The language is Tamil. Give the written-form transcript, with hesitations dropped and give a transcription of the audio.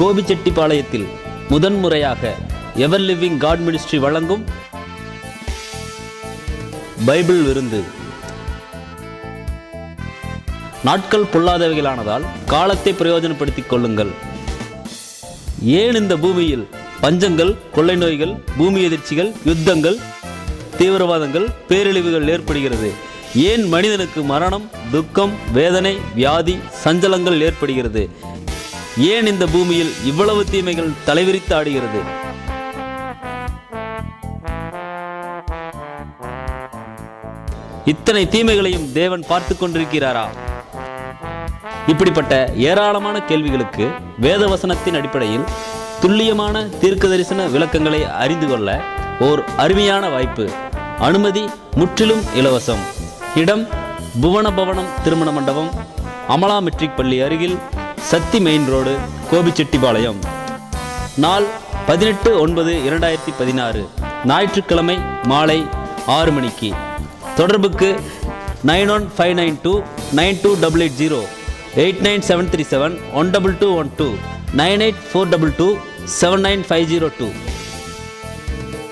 கோபிச்செட்டிப்பாளையத்தில் முதன்முறையாக எவர் லிவிங் காட் மினிஸ்ட்ரி வழங்கும் பைபிள் விருந்து. நாட்கள் பொல்லாதவைகளானதால் காலத்தை பிரயோஜனப்படுத்திக் கொள்ளுங்கள். ஏன் இந்த பூமியில் பஞ்சங்கள், கொள்ளை நோய்கள், பூமி எதிர்ச்சிகள், யுத்தங்கள், தீவிரவாதங்கள், பேரழிவுகள் ஏற்படுகிறது? ஏன் மனிதனுக்கு மரணம், துக்கம், வேதனை, வியாதி, சஞ்சலங்கள் ஏற்படுகிறது? ஏன் இந்த பூமியில் இவ்வளவு தீமைகள் தலைவிரித்து ஆடுகிறது? இத்தனை தீமைகளையும் தேவன் பார்த்து கொண்டிருக்கிறாரா? இப்படிப்பட்ட ஏராளமான கேள்விகளுக்கு வேதவசனத்தின் அடிப்படையில் துல்லியமான தீர்க்க தரிசன விளக்கங்களை அறிந்து கொள்ள ஓர் அருமையான வாய்ப்பு. அனுமதி முற்றிலும் இலவசம். இடம் புவன பவனம் திருமண மண்டபம், அமலா மெட்ரிக் பள்ளி அருகில், சத்தி மெயின் ரோடு, கோபிச்செட்டிப்பாளையம். நாள் 18/9/2016 ஞாயிற்றுக்கிழமை மாலை 6 மணிக்கு. தொடர்புக்கு 91592 92880, 89737 12212, 98422 79502.